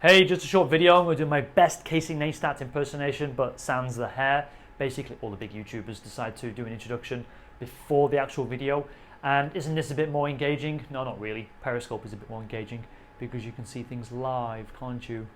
Hey, just a short video. I'm going to do my best Casey Neistat impersonation, but sans the hair. Basically, all the big YouTubers decide to do an introduction before the actual video. And isn't this a bit more engaging? No, not really. Periscope is a bit more engaging because you can see things live, can't you?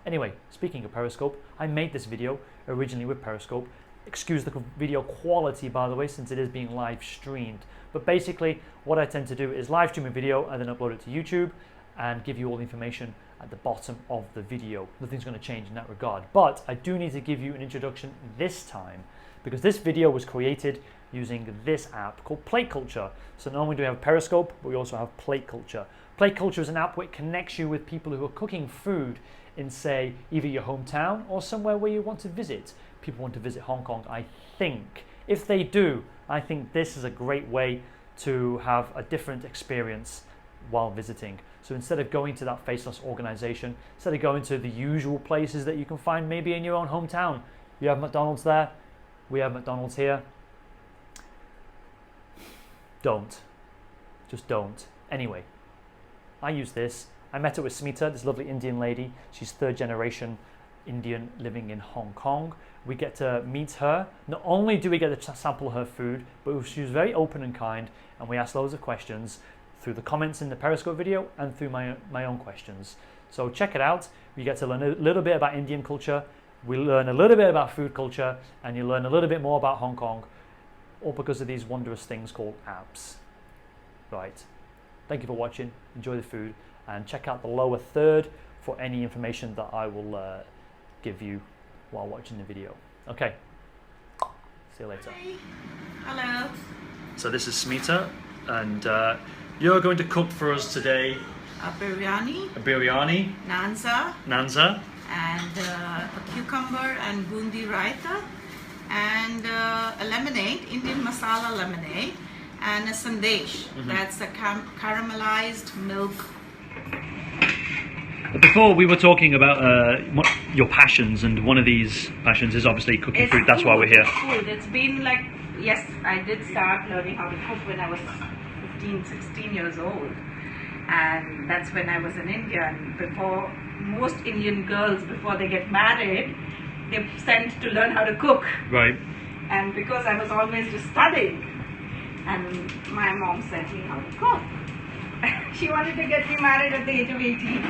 Anyway, speaking of Periscope, I made this video originally with Periscope. Excuse the video quality, by the way, since it is being live streamed. But basically, what I tend to do is live stream a video and then upload it to YouTube and give you all the information at the bottom of the video. Nothing's going to change in that regard. But I do need to give you an introduction this time because this video was created using this app called Plate Culture. So not only do we have Periscope, but we also have Plate Culture. Plate Culture is an app which connects you with people who are cooking food in, say, either your hometown or somewhere where you want to visit. People want to visit Hong Kong, I think. If they do, I think this is a great way to have a different experience while visiting. So instead of going to that faceless organization, instead of going to the usual places that you can find maybe in your own hometown, you have McDonald's there, we have McDonald's here. Don't. Just don't. Anyway, I use this. I met up with Smita, this lovely Indian lady. She's third generation Indian living in Hong Kong. We get to meet her. Not only do we get to sample her food, but she was very open and kind, and we asked loads of questions through the comments in the Periscope video and through my own questions. So check it out. You get to learn a little bit about Indian culture, we learn a little bit about food culture, and you learn a little bit more about Hong Kong, all because of these wondrous things called apps. Right. Thank you for watching. Enjoy the food, and check out the lower third for any information that I will give you while watching the video. Okay. See you later. Hello. So this is Smita, and you're going to cook for us today A biryani, nanza, and a cucumber and bundi raita, and a lemonade, Indian masala lemonade, and a sandesh. That's a caramelized milk. Before we were talking about your passions, and one of these passions is obviously cooking food. That's why we're here. Food. It's been like, yes, I did start learning how to cook when I was 15, 16 years old. And that's when I was in India. And before, most Indian girls, before they get married, they're sent to learn how to cook. Right. And because I was always just studying, and my mom sent me how to cook. She wanted to get me married at the age of 18.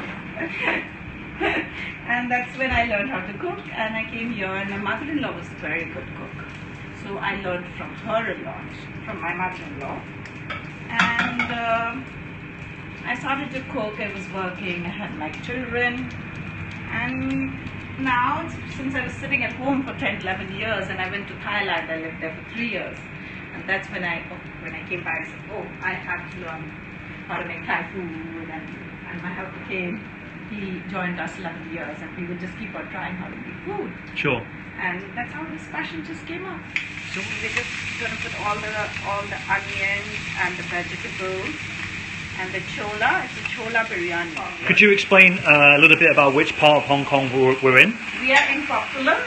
And that's when I learned how to cook, and I came here, and my mother-in-law was a very good cook. So I learned from her a lot, from my mother-in-law. And I started to cook, I was working, I had my children. And now, since I was sitting at home for 10, 11 years, and I went to Thailand, I lived there for 3 years. And that's when I came back, I said, oh, I have to learn how to make Thai food. And my helper came, he joined us 11 years, and we would just keep on trying how to make food. Sure. And that's how this passion just came up. So we're just going to put all the onions and the vegetables and the chola. It's a chola biryani. Could you explain a little bit about which part of Hong Kong we're in? We are in Popular.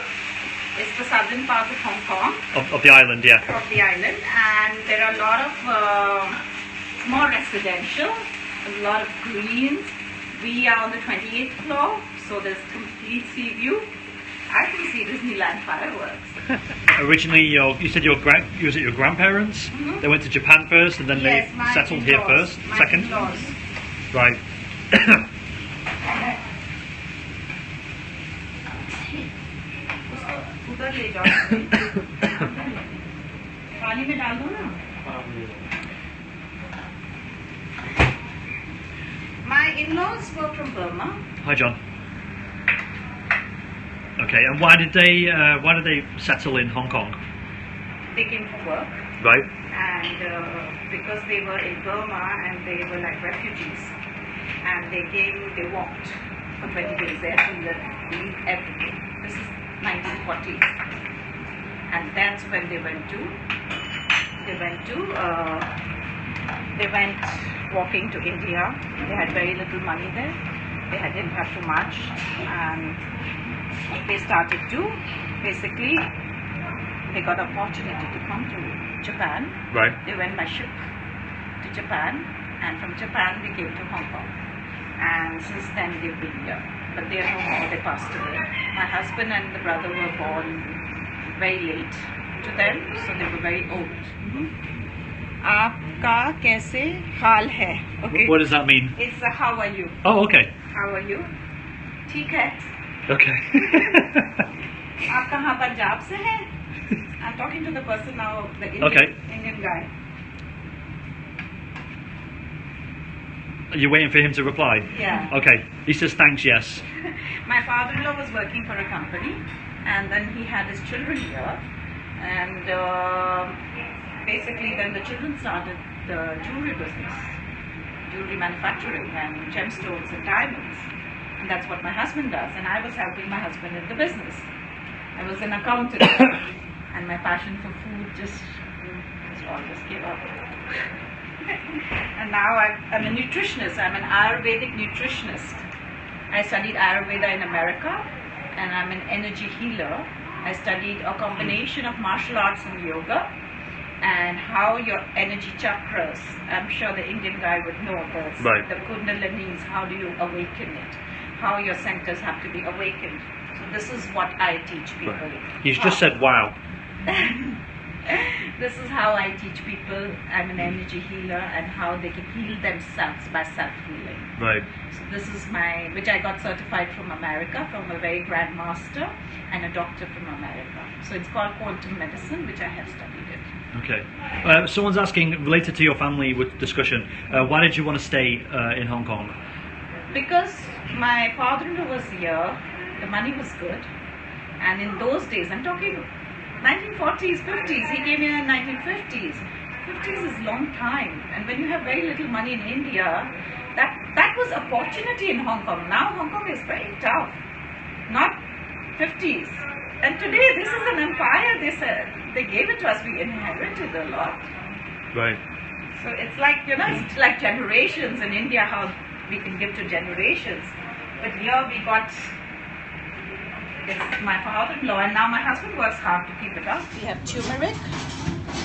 It's the southern part of Hong Kong. Of the island, yeah. Of the island. And there are a lot of more residential, a lot of greens. We are on the 28th floor, so there's complete sea view. I can see Disneyland fireworks. Originally, you said your grandparents? They went to Japan first, and then they settled here first, second? In-laws. Right. उधर ले जाओ पानी में डाल दो ना My in-laws were from Burma. Hi, John. Okay, and why did they settle in Hong Kong? They came for work. Right. And because they were in Burma and they were like refugees, and they walked for 20 days. They had to leave everything. This is 1940s, and that's when they went walking to India. They had very little money there. They didn't have too much, and they started to basically. They got an opportunity to come to Japan. Right. They went by ship to Japan, and from Japan they came to Hong Kong. and since then they've been here. But they are no more, they passed away. My husband and the brother were born very late to them, so they were very old. आपका कैसे हाल है? Okay. What does that mean? It's how are you? Oh, okay. How are you? ठीक है. Okay. आप कहाँ पंजाब से हैं? I'm talking to the person now, the Indian guy. Are you waiting for him to reply? Yeah. Okay. He says thanks, yes. My father-in-law was working for a company, and then he had his children here, and basically then the children started the jewelry business, jewelry manufacturing and gemstones and diamonds. And that's what my husband does, and I was helping my husband in the business. I was an accountant, and my passion for food just gave up. And now I'm a nutritionist. I'm an Ayurvedic nutritionist. I studied Ayurveda in America, and I'm an energy healer. I studied a combination of martial arts and yoga, and how your energy chakras, I'm sure the Indian guy would know this, right. The kundalinis, how do you awaken it, how your centers have to be awakened. So this is what I teach people. Right. He's just said wow. This is how I teach people. I'm an energy healer, and how they can heal themselves by self-healing. Right. So this is which I got certified from America, from a very grand master and a doctor from America. So it's called quantum medicine, which I have studied it. Okay. Someone's asking, related to your family with discussion, why did you want to stay in Hong Kong? Because my father-in-law was here, the money was good, and in those days, I'm talking 1940s, 50s, he came here in 1950s. 50s is long time, and when you have very little money in India, that was opportunity in Hong Kong. Now Hong Kong is very tough, not 50s. And today this is an empire. They gave it to us. We inherited a lot. Right. So it's like, it's like generations in India, how we can give to generations. But here we got. It's my father-in-law, and now my husband works hard to keep it up. We have turmeric,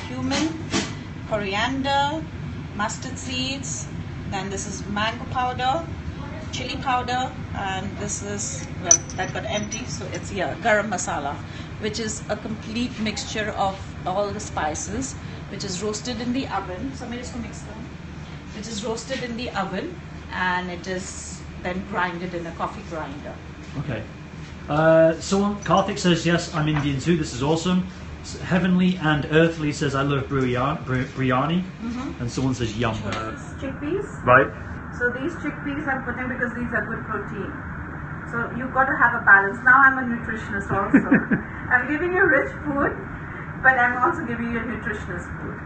cumin, coriander, mustard seeds, then this is mango powder, chili powder, and this is, well, that got empty, so it's here, garam masala, which is a complete mixture of all the spices, which is roasted in the oven. Somebody just mix them. Which is roasted in the oven, and it is then grinded in a coffee grinder. Okay. Karthik says, yes, I'm Indian too, this is awesome. Heavenly and Earthly says, I love biryani. And someone says, yum. Chickpeas. Right. So these chickpeas I'm putting because these are good protein. So you've got to have a balance. Now I'm a nutritionist also. I'm giving you rich food, but I'm also giving you nutritionist food.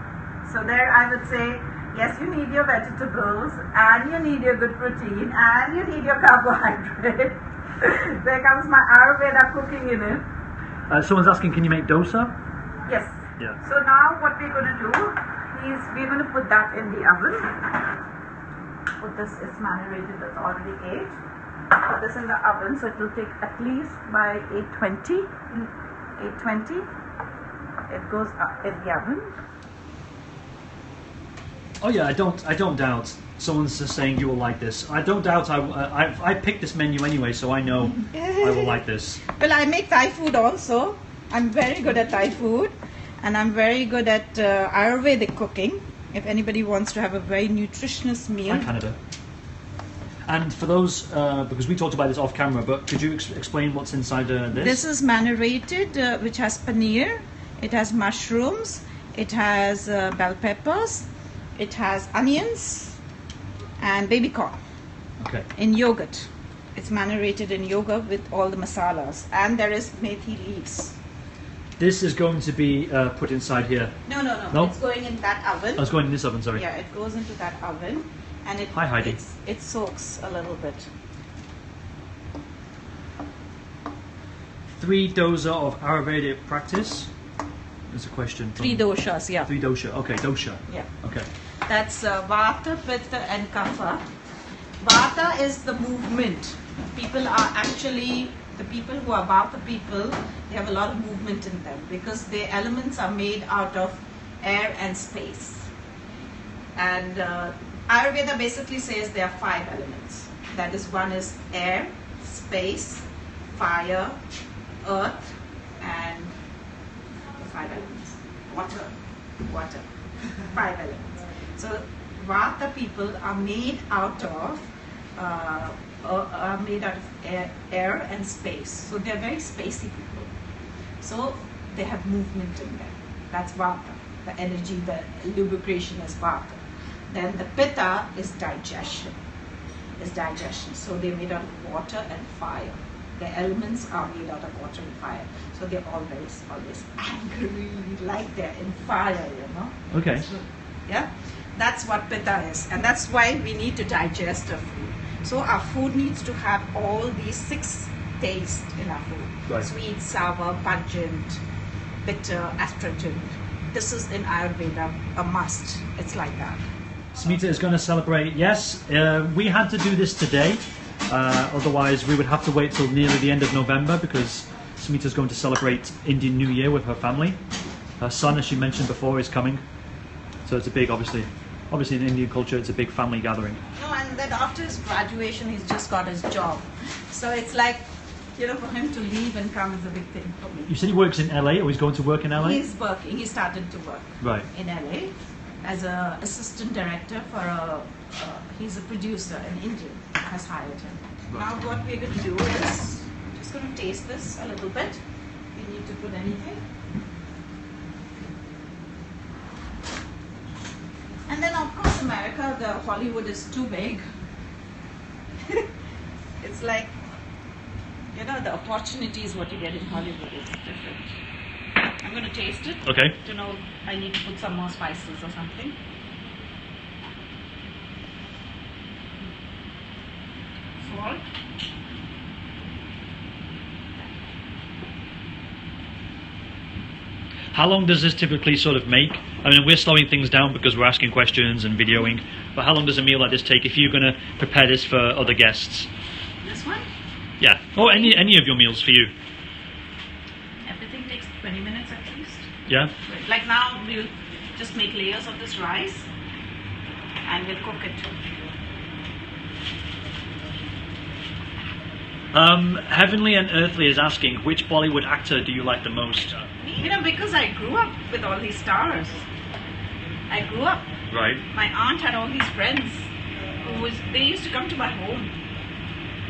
So there I would say, yes, you need your vegetables, and you need your good protein, and you need your carbohydrate. There comes my Ayurveda cooking in it. Someone's asking, can you make dosa? Yes. Yeah. So now what we're going to do is we're going to put that in the oven. Put this, it's marinated, that's already aged. Put this in the oven, so it will take at least by 820. 820. It goes up in the oven. Oh yeah, I don't doubt. Someone's just saying you will like this. I don't doubt. I picked this menu anyway, so I know I will like this. Well, I make Thai food also. I'm very good at Thai food, and I'm very good at Ayurvedic cooking. If anybody wants to have a very nutritious meal. Hi, Canada. And for those, because we talked about this off camera, but could you explain what's inside this? This is marinated, which has paneer. It has mushrooms. It has bell peppers. It has onions. And baby corn. Okay. In yogurt. It's marinated in yogurt with all the masalas. And there is methi leaves. This is going to be put inside here. No. It's going in that oven. Oh, it's going in this oven, sorry. Yeah, it goes into that oven. And Hi, Heidi. It soaks a little bit. 3 dosa of Ayurvedic practice? There's a question. 3 doshas, yeah. 3 dosha. Okay, dosha. Yeah. Okay. That's Vata, Pitta and Kapha. Vata is the movement. People are actually, the people who are Vata people, they have a lot of movement in them because their elements are made out of air and space. And Ayurveda basically says there are 5 elements. That is, one is air, space, fire, earth, and the 5 elements. Water. 5 elements. So Vata people are made out of air and space. So they're very spacey people. So they have movement in them. That's Vata. The energy, the lubrication is Vata. Then the Pitta is digestion. So they're made out of water and fire. The elements are made out of water and fire. So they're always angry, like they're in fire, you know. Okay. So, yeah, that's what Pitta is. And that's why we need to digest our food. So our food needs to have all these 6 tastes in our food. Right. Sweet, sour, pungent, bitter, astringent. This is in Ayurveda a must. It's like that. Smita is going to celebrate. Yes, we had to do this today. Otherwise, we would have to wait till nearly the end of November because Smita is going to celebrate Indian New Year with her family. Her son, as she mentioned before, is coming. So it's a big, obviously in Indian culture, it's a big family gathering. No, and then after his graduation, he's just got his job. So it's like, you know, for him to leave and come is a big thing for me. You said he works in LA, or he's going to work in LA? He's working. He started to work Right. in LA as an assistant director for he's a producer, an Indian has hired him. Right. Now what we're going to do is just going to taste this a little bit. We need to put anything. And then of course America, the Hollywood is too big. It's like, you know, the opportunities what you get in Hollywood is different. I'm going to taste it. Okay. To know I need to put some more spices or something. Salt. How long does this typically sort of make? I mean, we're slowing things down because we're asking questions and videoing, but how long does a meal like this take if you're going to prepare this for other guests? This one? Yeah. Or any of your meals for you? Everything takes 20 minutes at least. Yeah? Like now we'll just make layers of this rice and we'll cook it. Heavenly and Earthly is asking, which Bollywood actor do you like the most? You know, because I grew up with all these stars. I grew up. Right. My aunt had all these friends they used to come to my home.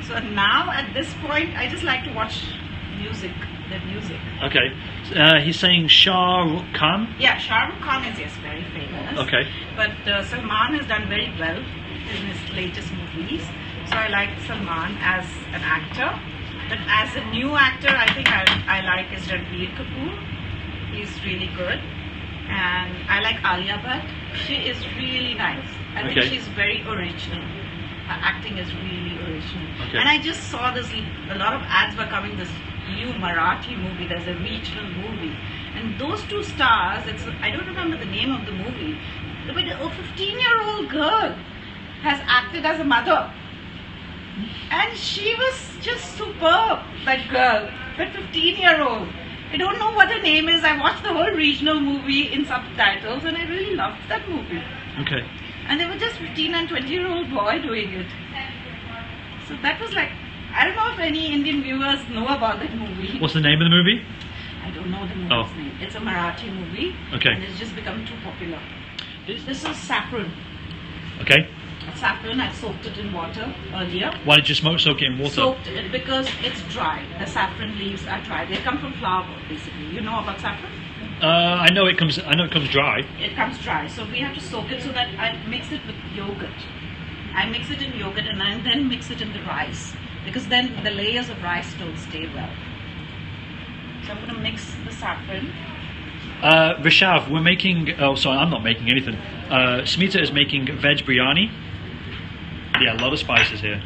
So now at this point, I just like to watch their music. Okay. He's saying Shah Rukh Khan? Yeah, Shah Rukh Khan is, yes, very famous. Okay. But Salman has done very well in his latest movies. So I like Salman as an actor. But as a new actor, I think I like is Ranbir Kapoor. He's really good. And I like Alia Bhatt. She is really nice. I think she's very original. Her acting is really original. Okay. And I just saw a lot of ads were coming, this new Marathi movie, there's a regional movie. And those 2 stars, I don't remember the name of the movie, but a 15-year-old girl has acted as a mother. And she was just superb, that girl, that 15-year-old. I don't know what her name is. I watched the whole regional movie in subtitles and I really loved that movie. Okay. And they were just 15 and 20-year-old boy doing it. So that was like, I don't know if any Indian viewers know about that movie. What's the name of the movie? I don't know the movie's name. It's a Marathi movie. Okay. And it's just become too popular. This is saffron. Okay. Saffron, I soaked it in water earlier. Why did you soak it in water? Soaked it because it's dry. The saffron leaves are dry. They come from flower, basically. You know about saffron? I know it comes dry. It comes dry. So we have to soak it so that I mix it with yogurt. I mix it in yogurt and I then mix it in the rice. Because then the layers of rice don't stay well. So I'm going to mix the saffron. Rishav, we're making... Oh, sorry, I'm not making anything. Smita is making veg biryani. Yeah, a lot of spices here.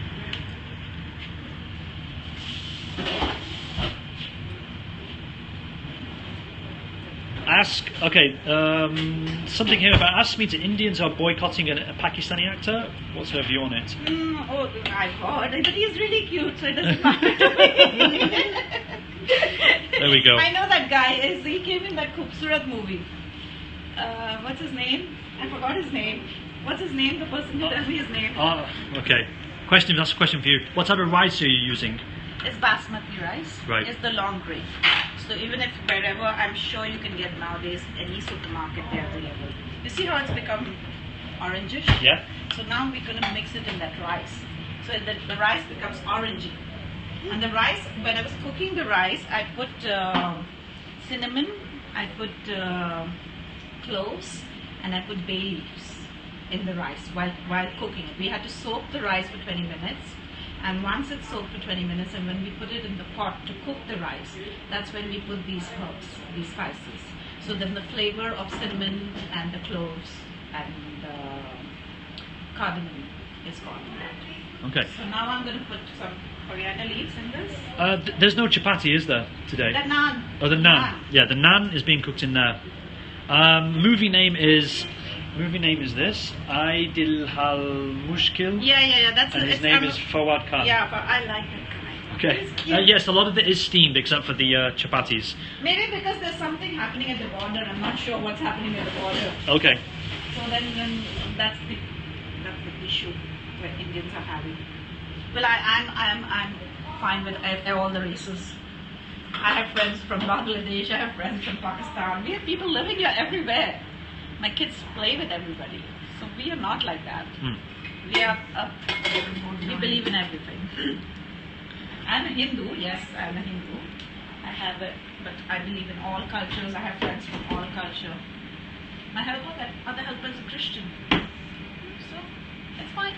Something here about ask Smita, Indians are boycotting a Pakistani actor. What's her view on it? I've heard, but he's really cute, so it doesn't matter to me. There we go. I know that guy. He came in that Khubsurat movie. What's his name? I forgot his name. What's his name? The person who tells me his name. Okay. Question. That's a question for you. What type of rice are you using? It's basmati rice. Right. It's the long grain. So even if wherever, I'm sure you can get nowadays, any supermarket, they're available. You see how it's become orangish? Yeah. So now we're going to mix it in that rice. So the rice becomes orangey. And the rice, when I was cooking the rice, I put cinnamon, I put cloves, and I put bay leaves in the rice while cooking it. We had to soak the rice for 20 minutes. And once it's soaked for 20 minutes, and when we put it in the pot to cook the rice, that's when we put these herbs, these spices. So then the flavor of cinnamon and the cloves and the cardamom is gone. Okay. So now I'm going to put some coriander leaves in this. There's no chapati, is there, today? The naan. Oh, the naan. Yeah, the naan is being cooked in there. Movie name is this. Aidil Hal Mushkil. Yeah. That's and his name is Fawad Khan. Yeah, but I like that guy. Okay. Yes, a lot of it is steamed except for the chapatis. Maybe because there's something happening at the border. I'm not sure what's happening at the border. Okay. So then that's the issue where Indians are having. Well, I'm fine with all the races. I have friends from Bangladesh. I have friends from Pakistan. We have people living here everywhere. My kids play with everybody. So we are not like that. We believe in everything. I'm a Hindu. Yes, I'm a Hindu. But I believe in all cultures. I have friends from all culture. My other helper is a Christian. So it's fine.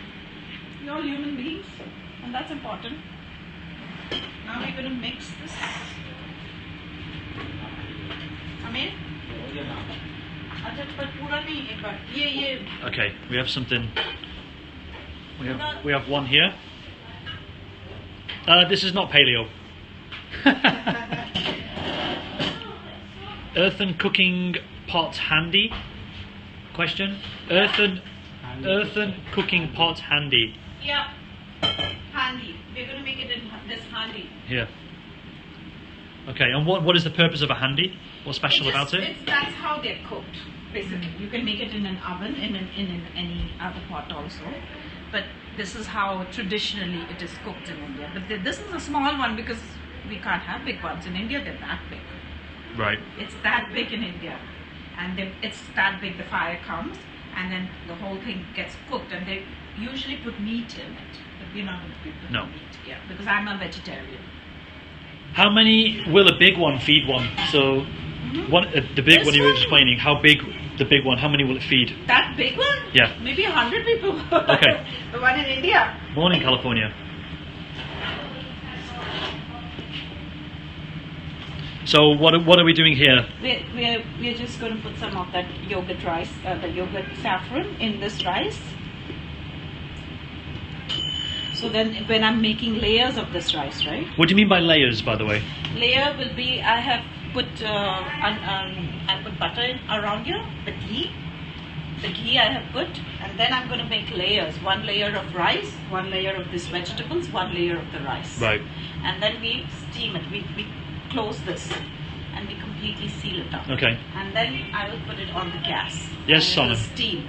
We're all human beings, and that's important. Now we're going to mix this. Amir? Okay, we have something. We have one here. This is not paleo. Earthen cooking pot handy? Question. Earthen cooking pot handy. Yeah, handy. We're going to make it in this handy. Here. Okay, and what is the purpose of a handy? What's special about it? That's how they're cooked, basically. You can make it in an oven, in any other pot also. But this is how traditionally it is cooked in India. But this is a small one because we can't have big ones. In India, they're that big. Right. It's that big in India. And it's that big, the fire comes, and then the whole thing gets cooked. And they usually put meat in it. But we're not going to put meat. Yeah, because I'm a vegetarian. How many will a big one feed one? So, the big one you were explaining, how big the big one, how many will it feed? That big one? Yeah. Maybe 100 people. Okay. The one in India. Morning, California. So what are we doing here? We're just going to put some of that yogurt rice, the yogurt saffron in this rice. So then when I'm making layers of this rice, right? What do you mean by layers, by the way? Layer will be, I have put I put butter in around here, the ghee I have put, and then I'm going to make layers. One layer of rice, one layer of these vegetables, one layer of the rice. Right. And then we steam it. We close this and we completely seal it up. Okay. And then I will put it on the gas. Yes, Simon. Simon. Steam.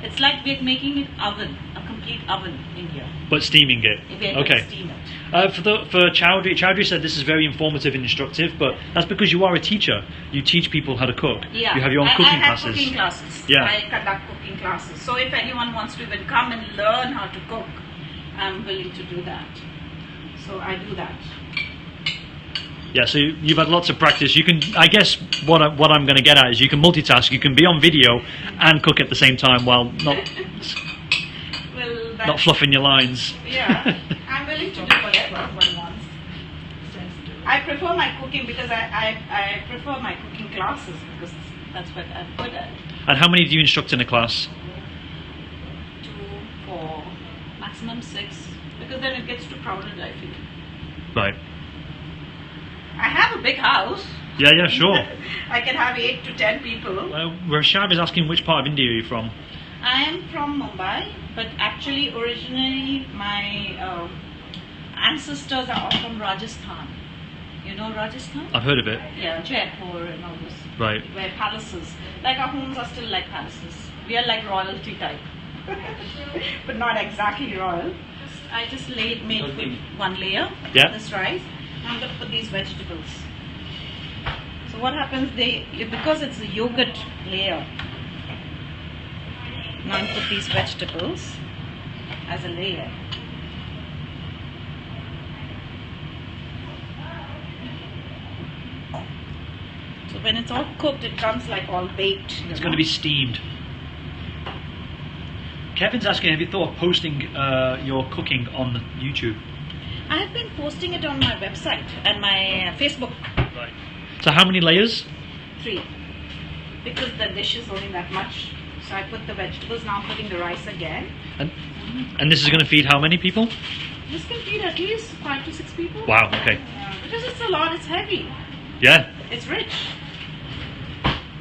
It's like we're making an oven, a complete oven in here. But steaming it. We're Okay. going to steam it. For Chowdhury said this is very informative and instructive, but that's because you are a teacher. You teach people how to cook. Yeah. You have your own cooking I have classes. cooking classes. Yeah. I conduct cooking classes. So if anyone wants to even come and learn how to cook, I'm willing to do that. So I do that. Yeah, so you've had lots of practice. You can, I guess, what I'm going to get at is you can multitask. You can be on video and cook at the same time while not fluffing your lines. Yeah, I'm willing to do whatever one wants. I prefer my cooking because I prefer my cooking classes because that's what I'm good at. And how many do you instruct in a class? 2, 4, maximum 6, because then it gets too crowded, I feel. Right. I have a big house. Yeah, sure. I can have 8 to 10 people. Rashab is asking which part of India are you from? I am from Mumbai, but actually originally my ancestors are all from Rajasthan. You know Rajasthan? I've heard of it. Yeah, Jaipur and all this. Right. Where palaces. Like our homes are still like palaces. We are like royalty type. But not exactly royal. I just made one layer Yeah. of this rice. Now I'm going to put these vegetables. So what happens, because it's a yogurt layer, now I put these vegetables as a layer. So when it's all cooked, it comes like all baked. It's going to be steamed. Kevin's asking, have you thought of posting your cooking on YouTube? I have been posting it on my website and my Facebook. Right. So how many layers? 3. Because the dish is only that much. So I put the vegetables, now I'm putting the rice again. And this is going to feed how many people? This can feed at least 5 to 6 people. Wow, okay. Because it's a lot, it's heavy. Yeah. It's rich.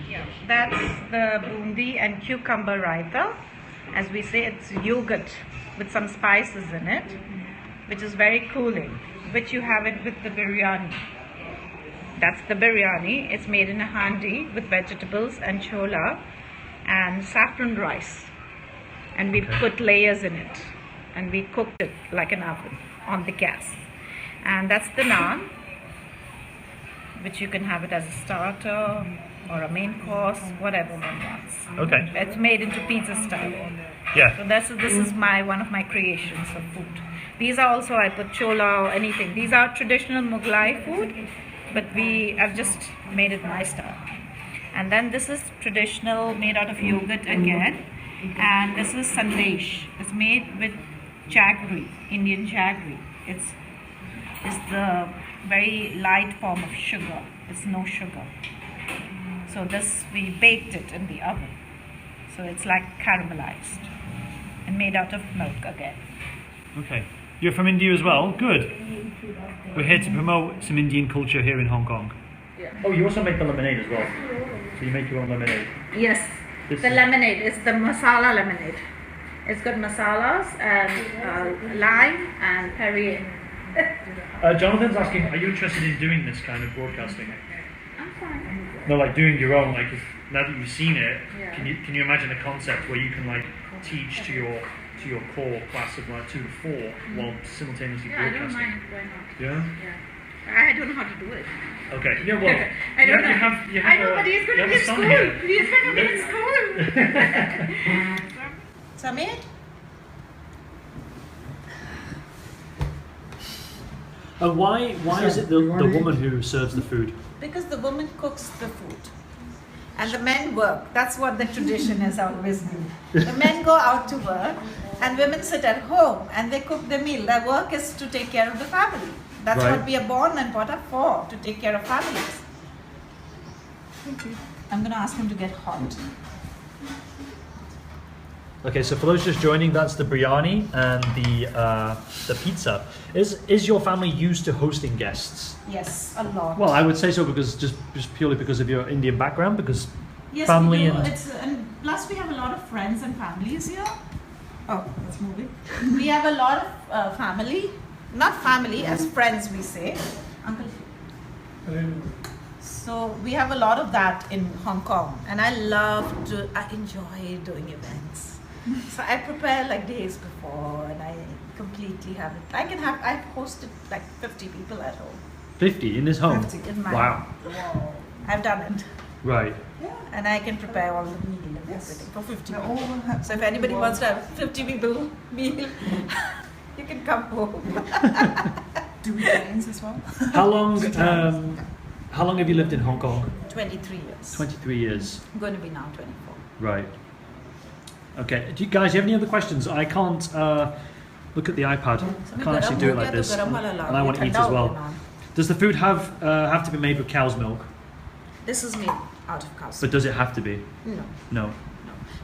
Yeah, that's the bundi and cucumber raita. As we say, it's yogurt with some spices in it, which is very cooling, which you have it with the biryani. That's the biryani. It's made in a handi with vegetables and chola and saffron rice. And we put layers in it. And we cooked it like an oven on the gas. And that's the naan, which you can have it as a starter or a main course, whatever one wants. Okay. It's made into pizza style. Yeah. So this is one of my creations of food. These are also, I put chola or anything. These are traditional Mughlai food, but I've just made it my style. And then this is traditional, made out of yogurt again. And this is sandesh. It's made with jaggery, Indian jaggery. It's the very light form of sugar. It's no sugar. So this, we baked it in the oven. So it's like caramelized and made out of milk again. Okay. You're from India as well? Good. We're here to promote some Indian culture here in Hong Kong. Yeah. Oh, you also make the lemonade as well. So you make your own lemonade. Yes, the lemonade is the masala lemonade. It's got masalas and lime and Perrier. Jonathan's asking, are you interested in doing this kind of broadcasting? I'm fine. No, like doing your own, like now that you've seen it, Yeah. can you imagine a concept where you can like teach to your core class of like 2 to 4 while simultaneously Yeah, I don't broadcasting? mind. Why not? Yeah? Yeah. I don't know how to do it. Okay. Yeah, well, I don't know. you have I know, but he's going to be in school. He's going to be in school. Samir? Why is it the woman who serves the food? Because the woman cooks the food. And the men work. That's what the tradition has always been. The men go out to work and women sit at home and they cook the meal. Their work is to take care of the family. That's Right. what we are born and brought up for, to take care of families. I'm going to ask him to get hot. Okay, so for those just joining, that's the biryani and the pizza. Is your family used to hosting guests? Yes, a lot. Well, I would say so because just purely because of your Indian background, because Yes, family we do. and And plus we have a lot of friends and families here. Oh, it's moving. We have a lot of family, not family, as friends we say. Uncle. So we have a lot of that in Hong Kong, and I enjoy doing events. So I prepare like days before, and I completely have it. I've hosted like 50 people at home. 50 in his home. 50 in my Wow. home. I've done it. Right. Yeah, and I can prepare all the meal and everything for 50 people. So if anybody wants to have 50 people meal, you can come home. Do weekends as well? How long have you lived in Hong Kong? 23 years. 23 years. I'm going to be now 24. Right. Okay. Do you guys have any other questions? I can't look at the iPad. I can't actually do it like this. And I want to eat as well. Does the food have to be made with cow's milk? This is made out of cow's But does it have to be? No. No.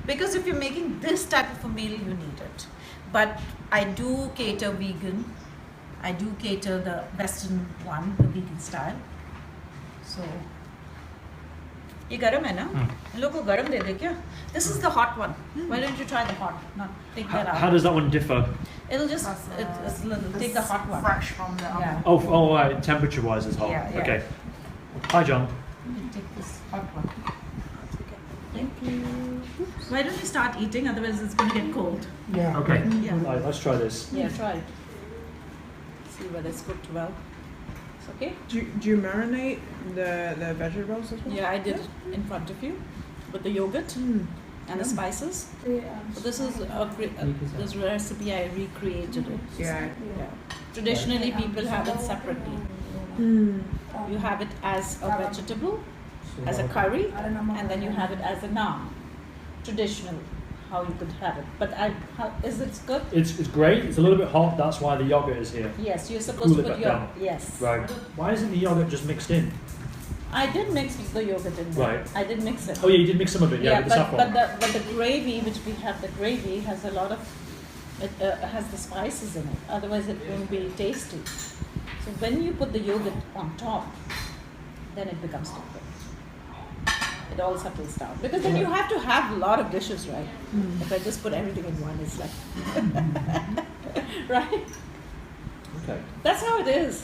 Because if you're making this type of a meal, you need it. But I do cater vegan. I do cater the Western one, the vegan style. So, ये गरम है ना? इन लोगों को गरम दे दे क्या? This is the hot one. Why don't you try the hot? Not take that out. How does that one differ? It'll just it's a little. Take the hot one. Fresh from the oven. Yeah. Oh, right. Temperature-wise, it's hot. Yeah. Okay. Hi, John. You can take this hot one. Thank you. Why don't you start eating? Otherwise, it's going to get cold. Yeah. Okay. Yeah. Right, let's try this. Yeah, try it. See whether it's cooked well. It's okay? Do you marinate the vegetables as well? Yeah, I did it in front of you with the yogurt Mm. and the spices. So this is this recipe I recreated it. Yeah. Yeah. Traditionally, people have it separately. Mm. You have it as a vegetable, as a curry, and then you have it as a naan. Traditional, how you could have it. But is it good? It's great. It's a little bit hot. That's why the yogurt is here. Yes, you're supposed Cool to it put back yogurt. Yes. Right. Why isn't the yogurt just mixed in? I did mix the yogurt in there. Right. I did mix it. Oh yeah, you did mix some of it. Yeah, with the saffron. but the gravy, which we have, the gravy has a lot of, it has the spices in it. Otherwise, it won't be tasty. So when you put the yogurt on top, then it becomes different. It all settles down because then you have to have a lot of dishes, right? Mm. If I just put everything in one, it's like, right? Okay. That's how it is.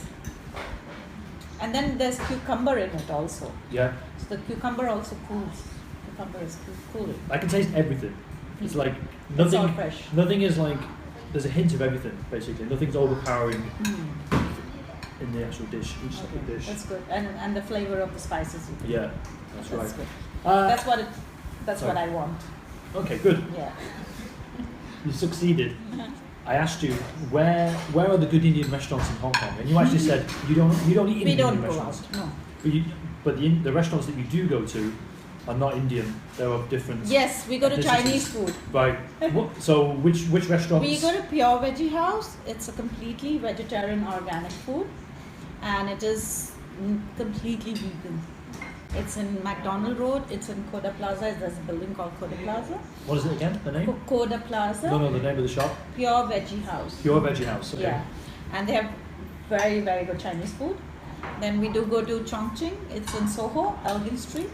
And then there's cucumber in it also. Yeah. So the cucumber also cools. Cucumber is cooling. I can taste everything. It's like It's all nothing. fresh. Nothing is like. There's a hint of everything basically. Nothing's overpowering in the actual dish. Each separate dish. That's good. And the flavor of the spices. You can Yeah, that's That's right. good. Uh, That's what it. That's what sorry. I want. Okay, good. Yeah. You succeeded. I asked you where are the good Indian restaurants in Hong Kong, and you actually said you don't eat We Indian don't go restaurants. out. No. But the restaurants that you do go to are not Indian. They're of different. Yes, we go to ethnicities. Chinese food. Right. So which restaurants? We go to Pure Veggie House. It's a completely vegetarian organic food, and it is completely vegan. It's in McDonald Road. It's in Koda Plaza. There's a building called Koda Plaza. What is it again? The name? Koda Plaza. No, the name of the shop. Pure Veggie House. Pure Veggie House. Okay. Yeah, and they have very, very good Chinese food. Then we do go to Chongqing. It's in Soho, Elgin Street,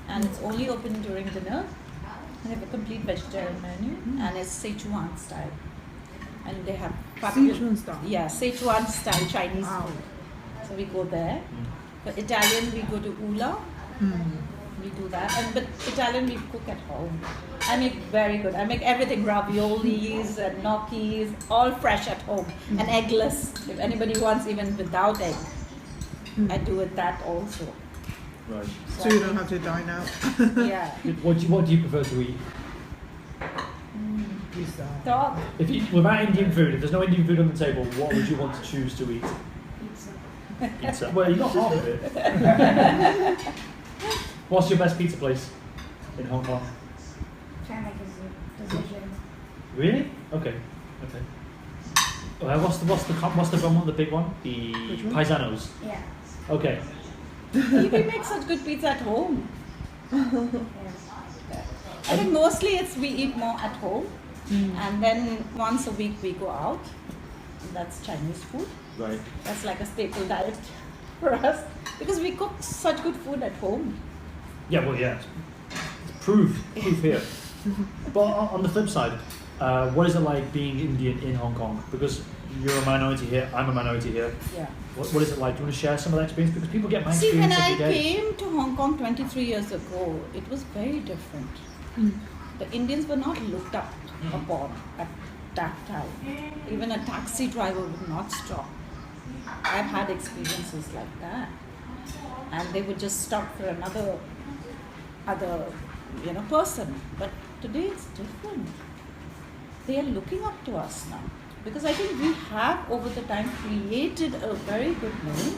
and it's only open during dinner. They have a complete vegetarian menu, and it's Sichuan style. And they have Sichuan style? Yeah, Sichuan style Chinese Wow. food. So we go there. Mm. For Italian, we go to Ula. Mm. We do that, but Italian we cook at home. I make very good. I make everything, raviolis and gnocchis, all fresh at home and eggless. If anybody wants, even without egg, I do it that also. Right. So you don't have to dine out. Yeah. What do you prefer to eat? Pizza. Dog. If you, without Indian food, if there's no Indian food on the table, what would you want to choose to eat? Pizza. Well, you got half of it. What's your best pizza place in Hong Kong? Trying to make a decision. Really? Okay. Okay. What's the one, the big one? The Which one? Paisanos. Yeah. Okay. We make such good pizza at home. Yeah. I think mostly we eat more at home, and then once a week we go out. That's Chinese food. Right. That's like a staple diet for us because we cook such good food at home. Yeah. Well, yeah. It's proof here. But on the flip side, what is it like being Indian in Hong Kong? Because you're a minority here, I'm a minority here. Yeah. What is it like? Do you want to share some of that experience? Because people get my See, when experience I every day. came to Hong Kong 23 years ago, it was very different. The Indians were not looked up upon at that time. Even a taxi driver would not stop. I've had experiences like that, and they would just stop for another person. But today it's different. They are looking up to us now because I think we have over the time created a very good name.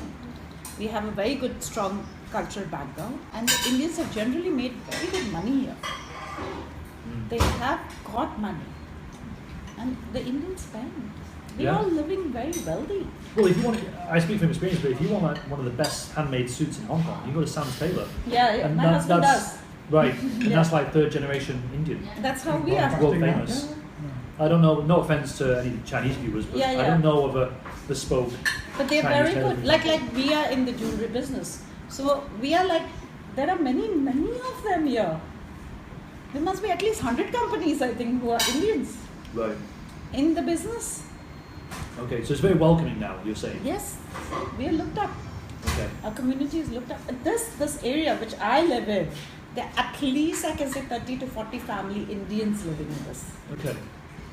We have a very good, strong cultural background, and the Indians have generally made very good money here. They have got money, and the Indians spend. They're Yeah. all living very wealthy. Well, if you want, I speak from experience, but if you want like one of the best handmade suits in Hong Kong, you go to Sam's Tailor. Yeah, And my that- husband that's- does. Right, and Yeah. that's like third generation Indian. That's how we are. World famous. I don't know, no offense to any Chinese viewers, but Yeah, I yeah. don't know of a bespoke. But they're Chinese very tailor. good. Like we are in the jewelry business, so we are like there are many of them here. There must be at least 100 companies, I think, who are Indians Right. in the business. Okay, so it's very welcoming now, you're saying? Yes, we are looked up. Okay. Our community is looked up. This area which I live in, There are at least, I can say, 30 to 40 family Indians living in this. Okay.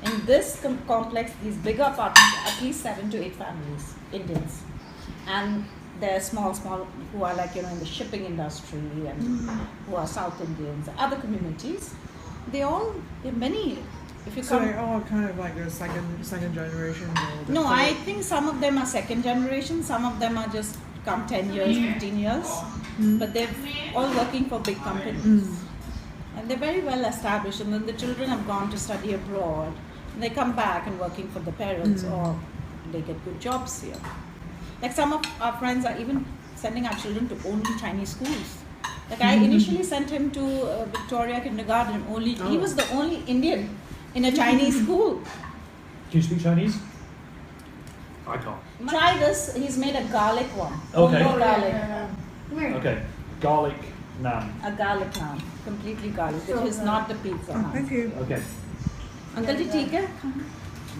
In this complex, these bigger apartments, at least 7 to 8 families, Indians. And there are small, who are like, in the shipping industry and who are South Indians, other communities. They're many. If you So come, they're all kind of like a second generation? Or no, third? I think some of them are second generation, some of them are just come 10 years, 15 years. But they're all working for big companies. And they're very well established. And then the children have gone to study abroad. And they come back and working for the parents or they get good jobs here. Like some of our friends are even sending our children to only Chinese schools. Like I initially sent him to Victoria Kindergarten. He was the only Indian in a Chinese school. Do you speak Chinese? I can't. Try this. He's made a garlic one. Okay. No garlic. Okay. Garlic naan. A garlic naan. Completely garlic, which is not the pizza Oh, naan. thank you. Okay. Uncle ji, ठीक है?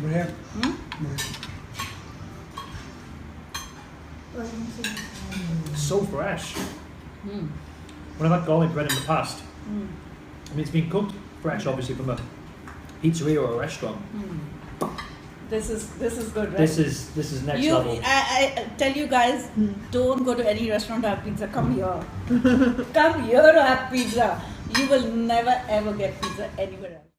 बढ़िया। So fresh. When I've had garlic bread in the past, I mean, it's been cooked fresh, obviously, from a pizzeria or a restaurant. This is good, right? This is next level. I tell you guys, don't go to any restaurant to have pizza. Come here. Come here to have pizza. You will never ever get pizza anywhere else.